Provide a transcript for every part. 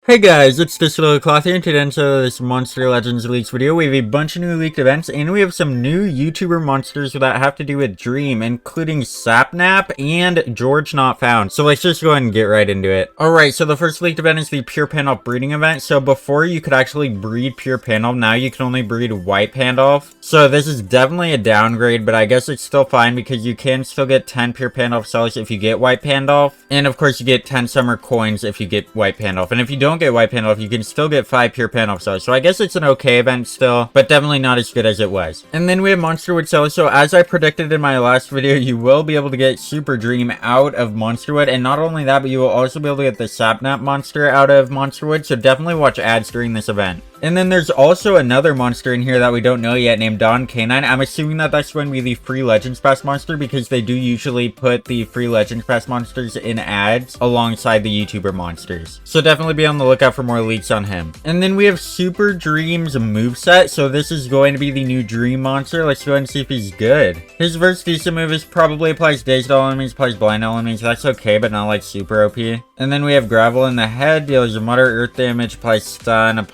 Hey guys, it's this little cloth here, and today inside this Monster Legends Leaks video, we have a bunch of new leaked events, and we have some new YouTuber monsters that have to do with Dream, including Sapnap and GeorgeNotFound. So let's just go ahead and get right into it. Alright, so the first leaked event is the Pure Pandolf breeding event. So before you could actually breed Pure Pandolf, now you can only breed White Pandolf. So this is definitely a downgrade, but I guess it's still fine because you can still get 10 Pure Pandolf cells if you get White Pandolf. And of course you get 10 summer coins if you get White Pandolf. And if you don't get White Pandolf, you can still get 5 Pure Pandolf cells. So I guess it's an okay event still, but definitely not as good as it was. And then we have Monsterwood cells. So as I predicted in my last video, you will be able to get Super Dream out of Monsterwood. And not only that, but you will also be able to get the Sapnap monster out of Monsterwood. So definitely watch ads during this event. And then there's also another monster in here that we don't know yet named Don Canine. I'm assuming that that's going to be the free Legends Pass monster because they do usually put the free Legends Pass monsters in ads alongside the YouTuber monsters. So definitely be on the lookout for more leaks on him. And then we have Super Dream's moveset. So this is going to be the new Dream monster. Let's go ahead and see if he's good. His first decent move is probably applies dazed all enemies, applies blind all enemies. That's okay, but not like super OP. And then we have Gravel in the head, deals moderate earth damage, applies stun.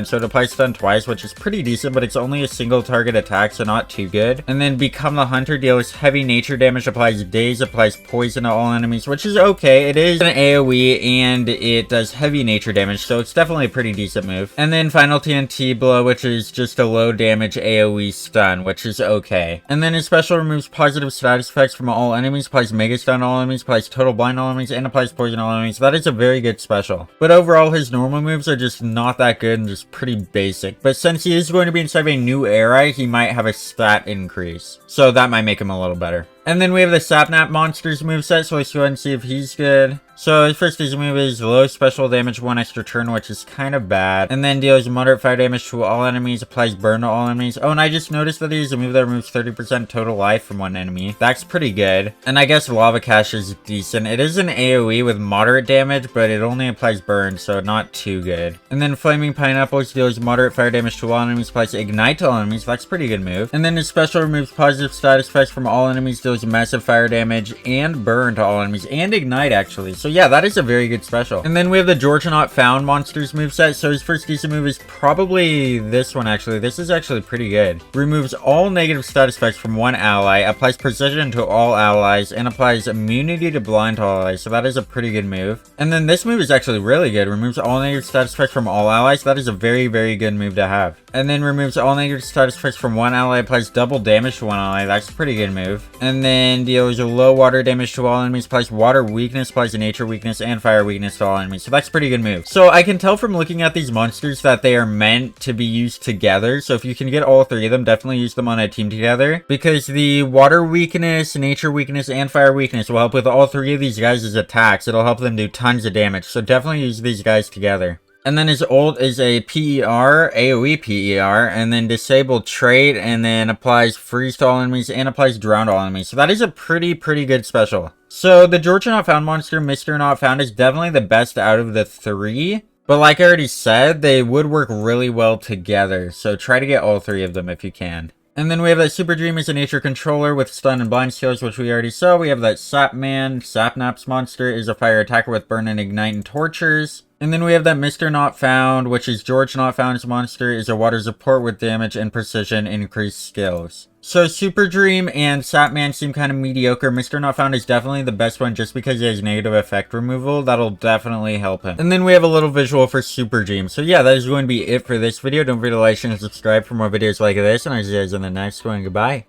So it applies stun twice, which is pretty decent, but it's only a single target attack, so not too good. And then Become the Hunter deals heavy nature damage, applies daze, applies poison to all enemies, which is okay. It is an AoE and it does heavy nature damage, so it's definitely a pretty decent move. And then Final TNT Blow, which is just a low damage AoE stun, which is okay. And then his special removes positive status effects from all enemies, applies mega stun all enemies, applies total blind all enemies, and applies poison all enemies. That is a very good special. But overall, his normal moves are just not that good and just pretty basic. But since he is going to be inside of a new era, he might have a stat increase. So that might make him a little better. And then we have the Sapnap monsters moveset, so let's go ahead and see if he's good. So his first easy move is low special damage, 1 extra turn, which is kind of bad. And then deals moderate fire damage to all enemies, applies burn to all enemies. Oh, and I just noticed that he has a move that removes 30% total life from one enemy. That's pretty good. And I guess Lava Cache is decent. It is an AoE with moderate damage, but it only applies burn, so not too good. And then Flaming Pineapples deals moderate fire damage to all enemies, applies ignite to all enemies. That's a pretty good move. And then his special removes positive status effects from all enemies, deals massive fire damage and burn to all enemies, and ignite actually. So yeah, that is a very good special. And then we have the GeorgeNotFound monsters moveset. So his first decent move is probably this one actually. This is actually pretty good. Removes all negative status effects from one ally, applies precision to all allies, and applies immunity to blind to all allies. So that is a pretty good move. And then this move is actually really good. Removes all negative status effects from all allies. That is a very, very good move to have. And then removes all negative status effects from one ally, applies double damage to one ally. That's a pretty good move. And then deals a low water damage to all enemies, applies water weakness, applies a nature weakness, and fire weakness to all enemies. So that's a pretty good move. So I can tell from looking at these monsters that they are meant to be used together. So if you can get all three of them, definitely use them on a team together, because the water weakness, nature weakness, and fire weakness will help with all three of these guys' attacks. It'll help them do tons of damage. So definitely use these guys together. And then his ult is a PER, AoE PER, and then disable trait, and then applies freeze to all enemies, and applies drown to all enemies. So that is a pretty good special. So the GeorgeNotFound monster, Mr. Not Found, is definitely the best out of the three. But like I already said, they would work really well together. So try to get all three of them if you can. And then we have that Super Dream is a nature controller with stun and blind skills, which we already saw. We have that Sapnap's monster is a fire attacker with burn and ignite and tortures. And then we have that Mr. Not Found, which is GeorgeNotFound's monster, is a water support with damage and precision increased skills. So Super Dream and Sapman seem kind of mediocre. Mr. Not Found is definitely the best one just because he has negative effect removal. That'll definitely help him. And then we have a little visual for Super Dream. So yeah, that is going to be it for this video. Don't forget to like and subscribe for more videos like this, and I'll see you guys in the next one. Goodbye.